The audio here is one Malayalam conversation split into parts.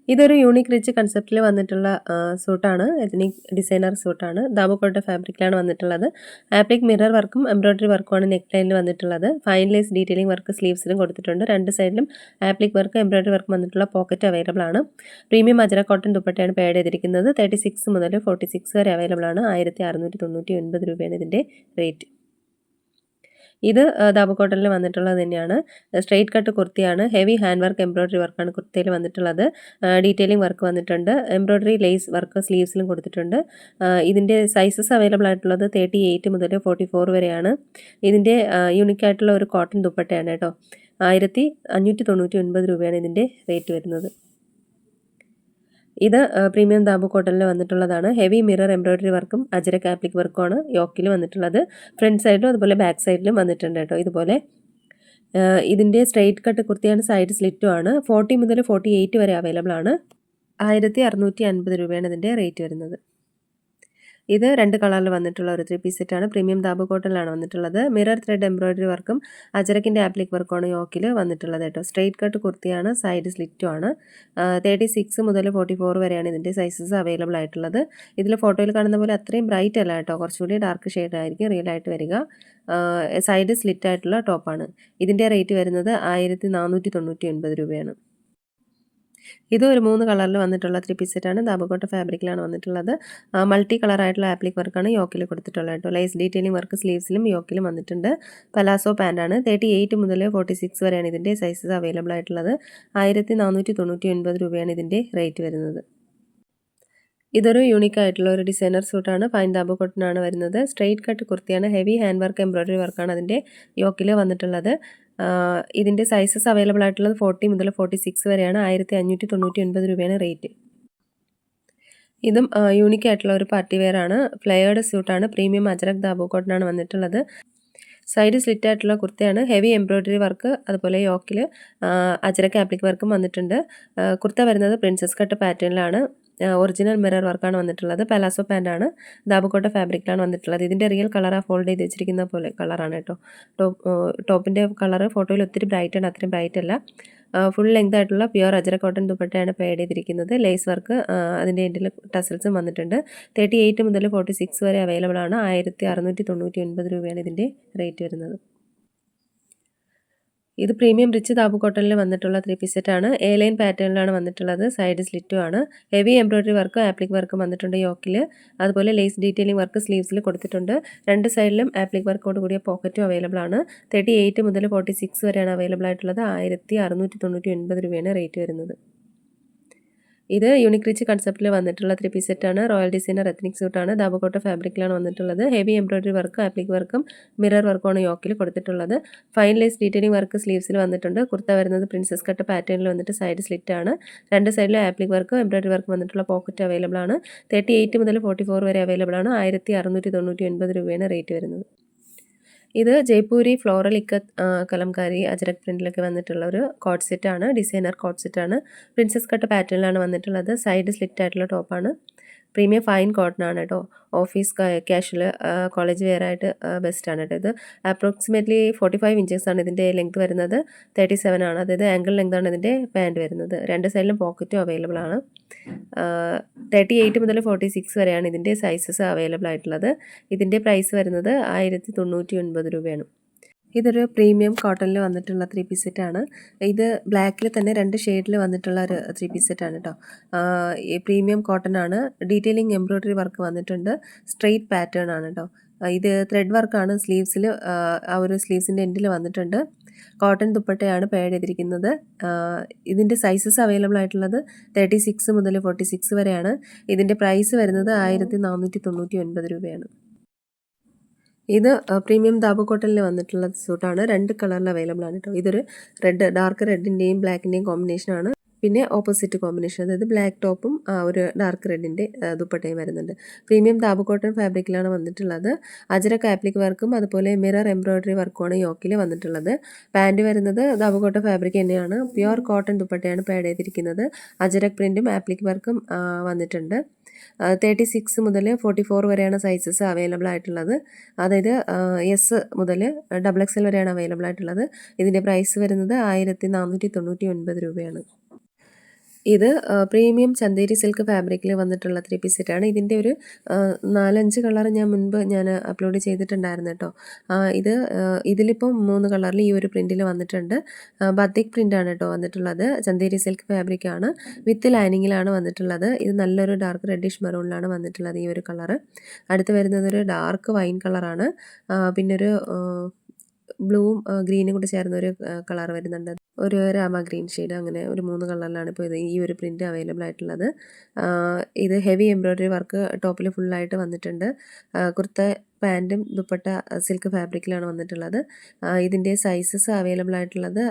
ഇതൊരു യൂണിക് റിച്ച് കൺസെപ്റ്റിൽ വന്നിട്ടുള്ള സൂട്ടാണ്. Ethnic designer സൂട്ടാണ്. ദാബുക്കോട്ട ഫാബ്രിക്കിലാണ് വന്നിട്ടുള്ളത്. ആപ്ലിക് മിറർ വർക്കും എംബ്രോയിഡറി വർക്കുമാണ് നെക്ക് ലൈനിൽ വന്നിട്ടുള്ളത്. ഫൈൻ ലേസ് ഡീറ്റെയിലിംഗ് വർക്ക് സ്ലീവ്സിലും കൊടുത്തിട്ടുണ്ട്. രണ്ട് സൈഡിലും ആപ്ലിക് വർക്ക് എംബ്രോയിഡറി വർക്ക് വന്നിട്ടുള്ള പോക്കറ്റ് അവൈലബിൾ ആണ്. പ്രീമിയം അജറ കോട്ടൺ ദുപ്പട്ടയാണ് പേഡ് ചെയ്തിരിക്കുന്നത്. 36 മുതൽ 46 വരെ അവൈലബിൾ ആണ്. 1699 രൂപയാണ് ഇതിൻ്റെ റേറ്റ്. ഇത് ദാബു കോട്ടണിൽ വന്നിട്ടുള്ളത് തന്നെയാണ്. സ്ട്രെയിറ്റ് കട്ട് കുർത്തിയാണ്. ഹെവി ഹാൻഡ് വർക്ക് എംബ്രോയിഡറി വർക്കാണ് കുർത്തിയിൽ വന്നിട്ടുള്ളത്. ഡീറ്റെയിലിംഗ് വർക്ക് വന്നിട്ടുണ്ട്. എംബ്രോയിഡറി ലേസ് വർക്ക് സ്ലീവ്സിലും കൊടുത്തിട്ടുണ്ട്. ഇതിൻ്റെ സൈസസ് അവൈലബിൾ ആയിട്ടുള്ളത് 38 മുതൽ 44 വരെയാണ്. ഇതിൻ്റെ യൂണിക് ആയിട്ടുള്ള ഒരു കോട്ടൺ ദുപ്പട്ടയാണ് കേട്ടോ. 1599 രൂപയാണ് ഇതിൻ്റെ റേറ്റ് വരുന്നത്. ഇത് പ്രീമിയം ദാബു കോട്ടണിൽ വന്നിട്ടുള്ളതാണ്. ഹെവി മിറർ എംബ്രോയിഡറി വർക്കും അജരക് ആപ്ലിക് വർക്കുമാണ് യോക്കിൽ വന്നിട്ടുള്ളത്. ഫ്രണ്ട് സൈഡിലും അതുപോലെ ബാക്ക് സൈഡിലും വന്നിട്ടുണ്ട് കേട്ടോ. ഇതുപോലെ ഇതിൻ്റെ സ്ട്രെയിറ്റ് കട്ട് കുർത്തിയാണ്, സൈഡ് സ്ലിറ്റും ആണ്. 40 മുതൽ 48 വരെ അവൈലബിൾ ആണ്. 1650 രൂപയാണ് ഇതിൻ്റെ റേറ്റ് വരുന്നത്. ഇത് രണ്ട് കളറിൽ വന്നിട്ടുള്ള ഒരു 3 പീസ് സെറ്റാണ്. പ്രീമിയം ദാബു കോട്ടണിലാണ് വന്നിട്ടുള്ളത്. മിറർ ത്രെഡ് എംബ്രോയിഡറി വർക്കും അജരക്കിൻ്റെ ആപ്ലിക് വർക്കുമാണ് യോക്കിൽ വന്നിട്ടുള്ളത് കേട്ടോ. സ്ട്രെയിറ്റ് കട്ട് കുർത്തിയാണ്, സൈഡ് സ്ലിറ്റും ആണ്. 36 മുതൽ 44 വരെയാണ് ഇതിൻ്റെ സൈസസ് അവൈലബിൾ ആയിട്ടുള്ളത്. ഇതിൽ ഫോട്ടോയിൽ കാണുന്ന പോലെ അത്രയും ബ്രൈറ്റ് അല്ല കേട്ടോ, കുറച്ചുകൂടി ഡാർക്ക് ഷെയ്ഡ് ആയിരിക്കും റിയൽ ആയിട്ട് വരിക. സൈഡ് സ്ലിറ്റ് ആയിട്ടുള്ള ടോപ്പാണ്. ഇതിൻ്റെ റേറ്റ് വരുന്നത് 1499 രൂപയാണ്. ഇത് ഒരു 3 കളറിൽ വന്നിട്ടുള്ള 3 പീസ് സെറ്റാണ്. ദാബുക്കോട്ട ഫാബ്രിക്കിലാണ് വന്നിട്ടുള്ളത്. മൾട്ടി കളർ ആയിട്ടുള്ള ആപ്ലിക് വർക്കാണ് യോക്കിൽ കൊടുത്തിട്ടുള്ളത് കേട്ടോ. ലൈസ് ഡീറ്റെയിലിംഗ് വർക്ക് സ്ലീവ്സിലും യോക്കിലും വന്നിട്ടുണ്ട്. പലാസോ പാൻ്റാണ്. 38 മുതൽ 46 വരെയാണ് ഇതിൻ്റെ സൈസസ് അവൈലബിൾ ആയിട്ടുള്ളത്. 1499 രൂപയാണ് ഇതിൻ്റെ റേറ്റ് വരുന്നത്. ഇതൊരു യൂണിക് ആയിട്ടുള്ള ഒരു ഡിസൈനർ സൂട്ടാണ്. ഫൈൻ ദാബു കോട്ടനാണ് വരുന്നത്. സ്ട്രെയിറ്റ് കട്ട് കുർത്തിയാണ്. ഹെവി ഹാൻഡ് വർക്ക് എംബ്രോയിഡറി വർക്കാണ് അതിൻ്റെ യോക്കിൽ വന്നിട്ടുള്ളത്. ഇതിൻ്റെ സൈസസ് അവൈലബിൾ ആയിട്ടുള്ളത് 40 മുതൽ 46 വരെയാണ്. 1599 രൂപയാണ് റേറ്റ്. ഇതും യൂണിക് ആയിട്ടുള്ള ഒരു പാർട്ടി വെയർ ആണ്. ഫ്ലെയർഡ് സ്യൂട്ടാണ്. പ്രീമിയം അജറക് ദാബു കോട്ടനാണ് വന്നിട്ടുള്ളത്. സൈഡ് സ്ലിറ്റ് ആയിട്ടുള്ള കുർത്തയാണ്. ഹെവി എംബ്രോയിഡറി വർക്ക് അതുപോലെ യോക്കിൽ അജറക് ആപ്ലിക് വർക്കും വന്നിട്ടുണ്ട്. കുർത്ത വരുന്നത് പ്രിൻസസ് കട്ട് പാറ്റേണിലാണ്. ഒറിജിനൽ മിറർ വർക്കാണ് വന്നിട്ടുള്ളത്. പലാസോ പാൻ്റാണ്. ദാബുക്കോട്ട ഫാബ്രിക്കിലാണ് വന്നിട്ടുള്ളത്. ഇതിൻ്റെ റിയൽ കളർ ഫോൾഡ് ചെയ്ത് വെച്ചിരിക്കുന്ന പോലെ കളറാണ് കേട്ടോ. ടോപ്പിൻ്റെ കളർ ഫോട്ടോയിൽ ഒത്തിരി ബ്രൈറ്റ് ആണ്, അത്രയും ബ്രൈറ്റ് അല്ല. ഫുൾ ലെങ്ത് ആയിട്ടുള്ള പ്യുവർ അജറ കോട്ടൺ ദുപ്പട്ടയാണ് പേഡ് ചെയ്തിരിക്കുന്നത്. ലേസ് വർക്ക് അതിൻ്റെ എൻഡിൽ ടസൽസും വന്നിട്ടുണ്ട്. 38 മുതൽ 46 വരെ അവൈലബിൾ ആണ്. 1699 രൂപയാണ് ഇതിൻ്റെ റേറ്റ് വരുന്നത്. ഇത് പ്രീമിയം റിച്ച് ദാബു കോട്ടണിൽ വന്നിട്ടുള്ള 3 പീസ് സെറ്റാണ്. എ ലൈൻ പാറ്റേണിലാണ് വന്നിട്ടുള്ളത്. സൈഡ് സ്ലിറ്റും ആണ്. ഹെവി എംബ്രോയിഡറി വർക്കും ആപ്ലിക് വർക്കും വന്നിട്ടുണ്ട് യോക്കിൽ. അതുപോലെ ലേസ് ഡീറ്റെയിലിംഗ് വർക്ക് സ്ലീവ്സിൽ കൊടുത്തിട്ടുണ്ട്. രണ്ട് സൈഡിലും ആപ്ലിക് വർക്കോട് കൂടിയ പോക്കറ്റും അവൈലബിൾ ആണ്. 38 മുതൽ 46 വരെയാണ് അവൈലബിൾ ആയിട്ടുള്ളത്. 1699 രൂപയാണ് റേറ്റ് വരുന്നത്. ഇത് യൂണിക് റിച്ച് കൺസെപ്റ്റിൽ വന്നിട്ടുള്ള 3 പീസ് സെറ്റാണ്. റോയൽ ഡിസൈനർ എത്നിക് സൂട്ടാണ്. ദാബുക്കോട്ട ഫാബ്രിക്കിലാണ് വന്നിട്ടുള്ളത്. ഹെവി എംബ്രോയിഡറി വർക്കും ആപ്ലിക് വർക്കും മിറർ വർക്കുമാണ് യോക്കിൽ കൊടുത്തിട്ടുള്ളത്. ഫൈൻ ലേസ് ഡീറ്റെയിലിംഗ് വർക്ക് സ്ലീവ്സിൽ വന്നിട്ടുണ്ട്. കുർത്ത വരുന്നത് പ്രിൻസസ് കട്ട് പാറ്റേണിൽ വന്നിട്ട് സൈഡ് സ്ലിറ്റ് ആണ്. രണ്ട് സൈഡിലും ആപ്ലിക് വർക്കും എംബ്രോയിഡറി വർക്ക് വന്നിട്ടുള്ള പോക്കറ്റ് അവൈലബിൾ ആണ്. 38 മുതൽ 44 വരെ അവൈലബിൾ ആണ്. 1699 രൂപയാണ് റേറ്റ് വരുന്നത്. ഇത് ജയ്പൂരി ഫ്ലോറൽ ഇക്കത്ത് കലംകാരി അജരക് പ്രിൻറ്റിലൊക്കെ വന്നിട്ടുള്ള ഒരു കോട്ട് സെറ്റാണ്. ഡിസൈനർ കോട്ട് സെറ്റാണ്. പ്രിൻസസ് കട്ട് പാറ്റേണിലാണ് വന്നിട്ടുള്ളത്. സൈഡ് സ്ലിറ്റ് ആയിട്ടുള്ള ടോപ്പാണ്. പ്രീമിയം ഫൈൻ കോട്ടൺ ആണ് കേട്ടോ. ഓഫീസ് കാഷ്വൽ കോളേജ് വെയർ ആയിട്ട് ബെസ്റ്റാണ് കേട്ടോ. ഇത് അപ്രോക്സിമേറ്റ്ലി 45 ഇഞ്ചസ് ആണ് ഇതിൻ്റെ ലെങ്ത് വരുന്നത്. 37 ആണ്, അതായത് ആംഗിൾ ലെങ്ത് ആണ് ഇതിൻ്റെ പാൻറ് വരുന്നത്. രണ്ട് സൈഡിലും പോക്കറ്റും അവൈലബിൾ ആണ്. 38 മുതൽ 46 വരെയാണ് ഇതിൻ്റെ സൈസസ് അവൈലബിൾ ആയിട്ടുള്ളത്. ഇതിൻ്റെ പ്രൈസ് വരുന്നത് 1099 രൂപയാണ്. ഇതൊരു പ്രീമിയം കോട്ടണിൽ വന്നിട്ടുള്ള 3 പീസ് സെറ്റാണ്. ഇത് ബ്ലാക്കിൽ തന്നെ 2 ഷെയ്ഡിൽ വന്നിട്ടുള്ള ഒരു 3 പീസ് സെറ്റാണ് കേട്ടോ. ഈ പ്രീമിയം കോട്ടൺ ആണ്. ഡീറ്റെയിലിംഗ് എംബ്രോയിഡറി വർക്ക് വന്നിട്ടുണ്ട്. സ്ട്രെയിറ്റ് പാറ്റേൺ ആണ് കേട്ടോ. ഇത് ത്രെഡ് വർക്കാണ് സ്ലീവ്സിൽ. ആ ഒരു സ്ലീവ്സിൻ്റെ എൻഡിൽ വന്നിട്ടുണ്ട്. കോട്ടൺ ദുപ്പട്ടയാണ് പേഡ് ചെയ്തിരിക്കുന്നത്. ഇതിൻ്റെ സൈസസ് അവൈലബിൾ ആയിട്ടുള്ളത് 36 മുതൽ 46 വരെയാണ്. ഇതിൻ്റെ പ്രൈസ് വരുന്നത് 1499 രൂപയാണ്. ഇത് പ്രീമിയം ദാബു കോട്ടണിൽ വന്നിട്ടുള്ള സൂട്ടാണ്. 2 കളറിൽ അവൈലബിൾ ആണ് കേട്ടോ. ഇതൊരു ഡാർക്ക് റെഡിൻ്റെയും ബ്ലാക്കിൻ്റെയും കോമ്പിനേഷനാണ്. പിന്നെ ഓപ്പോസിറ്റ് കോമ്പിനേഷൻ, അതായത് ബ്ലാക്ക് ടോപ്പും ഒരു ഡാർക്ക് റെഡിൻ്റെ ദുപ്പട്ടയും വരുന്നുണ്ട്. പ്രീമിയം ദാബു കോട്ടൺ ഫാബ്രിക്കിലാണ് വന്നിട്ടുള്ളത്. അജരക് ആപ്ലിക് വർക്കും അതുപോലെ മിറർ എംബ്രോയിഡറി വർക്കുമാണ് യോക്കിൽ വന്നിട്ടുള്ളത്. പാൻറ് വരുന്നത് ദാബു കോട്ടൺ ഫാബ്രിക് തന്നെയാണ്. പ്യുവർ കോട്ടൺ ദുപ്പട്ടയാണ് പാഡ് ചെയ്തിരിക്കുന്നത്. അജരക് പ്രിൻറ്റും ആപ്ലിക് വർക്കും വന്നിട്ടുണ്ട്. 36 മുതൽ 44 വരെയാണ് സൈസസ് അവൈലബിൾ ആയിട്ടുള്ളത്. അതായത് എസ് മുതൽ XXL വരെയാണ് അവൈലബിൾ ആയിട്ടുള്ളത്. ഇതിൻ്റെ പ്രൈസ് വരുന്നത് 1499 രൂപയാണ്. ഇത് പ്രീമിയം ചന്തേരി സിൽക്ക് ഫാബ്രിക്കിൽ വന്നിട്ടുള്ള 3 പീസ് സെറ്റാണ്. ഇതിൻ്റെ ഒരു 4-5 കളർ ഞാൻ അപ്ലോഡ് ചെയ്തിട്ടുണ്ടായിരുന്നു കേട്ടോ. ഇതിലിപ്പം 3 കളറിൽ ഈ ഒരു പ്രിൻറ്റിൽ വന്നിട്ടുണ്ട്. ബത്തിക് പ്രിൻ്റാണ് കേട്ടോ വന്നിട്ടുള്ളത്. ചന്തേരി സിൽക്ക് ഫാബ്രിക്കാണ്, വിത്ത് ലൈനിങ്ങിലാണ് വന്നിട്ടുള്ളത്. ഇത് നല്ലൊരു ഡാർക്ക് റെഡിഷ് മെറൂണിലാണ് വന്നിട്ടുള്ളത് ഈ ഒരു കളറ്. അടുത്ത് വരുന്നത് ഒരു ഡാർക്ക് വൈൻ കളറാണ്. പിന്നെ ഒരു ബ്ലൂവും ഗ്രീനും കൂടി ചേർന്ന ഒരു കളർ വരുന്നുണ്ട്, ഒരു രാമ ഗ്രീൻ ഷെയ്ഡ്. അങ്ങനെ ഒരു 3 കളറിലാണ് ഇപ്പോൾ ഈ ഒരു പ്രിൻ്റ് അവൈലബിൾ ആയിട്ടുള്ളത്. ഇത് ഹെവി എംബ്രോയ്ഡറി വർക്ക് ടോപ്പിൽ ഫുള്ളായിട്ട് വന്നിട്ടുണ്ട്. കുർത്ത പാൻറ്റും ദുപ്പട്ട സിൽക്ക് ഫാബ്രിക്കിലാണ് വന്നിട്ടുള്ളത്. ഇതിൻ്റെ സൈസസ് അവൈലബിൾ ആയിട്ടുള്ളത്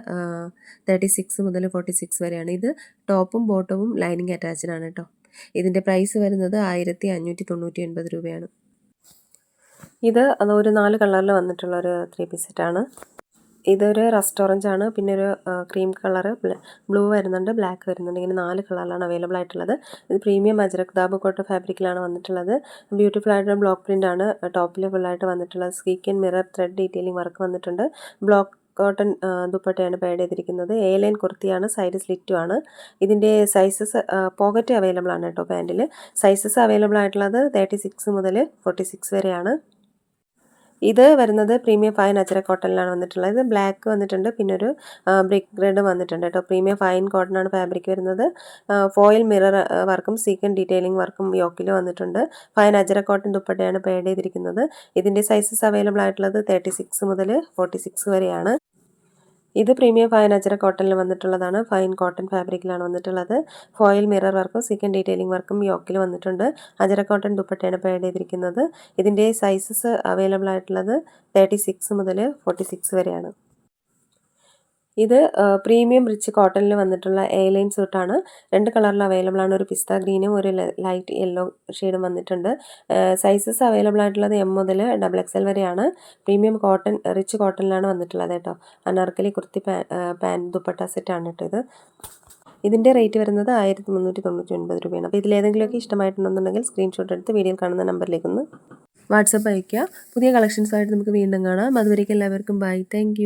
36 മുതൽ 46 വരെയാണ്. ഇത് ടോപ്പും ബോട്ടവും ലൈനിങ് അറ്റാച്ച്ഡ് ആണ് കേട്ടോ. ഇതിൻ്റെ പ്രൈസ് വരുന്നത് 1599 രൂപയാണ്. ഇത് ഒരു 4 കളറിൽ വന്നിട്ടുള്ള ഒരു 3 പീസ് സെറ്റാണ്. ഇതൊരു റെസ്റ്റോറൻ്റ് ആണ്. പിന്നെ ഒരു ക്രീം കളറ്, ബ്ലൂ വരുന്നുണ്ട്, ബ്ലാക്ക് വരുന്നുണ്ട്. ഇങ്ങനെ 4 കളറിലാണ് അവൈലബിൾ ആയിട്ടുള്ളത്. ഇത് പ്രീമിയം അജ്രക് ദാബ് കോട്ടൺ ഫാബ്രിക്കിലാണ് വന്നിട്ടുള്ളത്. ബ്യൂട്ടിഫുൾ ആയിട്ടുള്ള ബ്ലോക്ക് പ്രിൻ്റ് ആണ് ടോപ്പിൽ ഫുള്ളായിട്ട് വന്നിട്ടുള്ളത്. സ്കീക്ക് and mirror thread detailing work വന്നിട്ടുണ്ട്. ബ്ലോക്ക് കോട്ടൺ ദുപ്പട്ടയാണ് പാഡ് ചെയ്തിരിക്കുന്നത്. എ ലൈൻ കുർത്തിയാണ്, സൈഡ് സ്ലിറ്റും ആണ്. ഇതിൻ്റെ സൈസസ് പോക്കറ്റ് അവൈലബിൾ ആണ് കേട്ടോ. പാൻറ്റിൽ സൈസസ് അവൈലബിൾ ആയിട്ടുള്ളത് 36 മുതൽ 46 വരെയാണ്. ഇത് വരുന്നത് പ്രീമിയം ഫൈൻ അജ്രക് കോട്ടണിലാണ് വന്നിട്ടുള്ളത്. ഇത് ബ്ലാക്ക് വന്നിട്ടുണ്ട്, പിന്നെ ഒരു ബ്രിക്ക് റെഡ് വന്നിട്ടുണ്ട് കേട്ടോ. പ്രീമിയം ഫൈൻ കോട്ടണാണ് ഫാബ്രിക് വരുന്നത്. ഫോയിൽ മിറർ വർക്കും സീക്വൻ ഡീറ്റെയിലിംഗ് വർക്കും യോക്കിൽ വന്നിട്ടുണ്ട്. ഫൈൻ അജ്രക് കോട്ടൺ ദുപ്പട്ടയാണ് പാഡ് ചെയ്തിരിക്കുന്നത്. ഇതിൻ്റെ സൈസസ് അവൈലബിൾ ആയിട്ടുള്ളത് 36 മുതൽ 46 വരെയാണ്. ഇത് പ്രീമിയം ഫൈൻ അജ്രക് കോട്ടണിൽ വന്നിട്ടുള്ളതാണ്. ഫൈൻ കോട്ടൺ ഫാബ്രിക്കിലാണ് വന്നിട്ടുള്ളത്. ഫോയിൽ മിറർ വർക്കും സീക്വൻ ഡീറ്റെയിലിംഗ് വർക്കും യോക്കിൽ വന്നിട്ടുണ്ട്. അജ്രക് കോട്ടൺ ദുപ്പട്ടയാണ് പാഡ് ചെയ്തിരിക്കുന്നത്. ഇതിൻ്റെ സൈസസ് അവൈലബിൾ ആയിട്ടുള്ളത് 36 മുതൽ 46 വരെയാണ്. ഇത് പ്രീമിയം റിച്ച് കോട്ടണിൽ വന്നിട്ടുള്ള എ ലൈൻ സൂട്ടാണ്. 2 കളറിൽ അവൈലബിൾ ആണ്. ഒരു പിസ്ത ഗ്രീനും ഒരു ലൈറ്റ് യെല്ലോ ഷെയ്ഡും വന്നിട്ടുണ്ട്. സൈസസ് അവൈലബിൾ ആയിട്ടുള്ളത് M മുതൽ XXL വരെയാണ്. പ്രീമിയം കോട്ടൺ റിച്ച് കോട്ടണിലാണ് വന്നിട്ടുള്ളത് കേട്ടോ. അനാർക്കലി കുർത്തി പാൻറ് ദുപ്പട്ട സെറ്റാണ് കേട്ടോ ഇത്. ഇതിൻ്റെ റേറ്റ് വരുന്നത് 1399 രൂപയാണ്. അപ്പോൾ ഇതിലേതെങ്കിലുമൊക്കെ ഇഷ്ടമായിട്ടുണ്ടെന്നുണ്ടെങ്കിൽ സ്ക്രീൻഷോട്ട് എടുത്ത് വീഡിയോയിൽ കാണുന്ന നമ്പറിലേക്കൊന്ന് വാട്സപ്പ് അയയ്ക്കുക. പുതിയ കളക്ഷൻസായിട്ട് നമുക്ക് വീണ്ടും കാണാം. അതുവരേക്കും എല്ലാവർക്കും ബൈ. താങ്ക്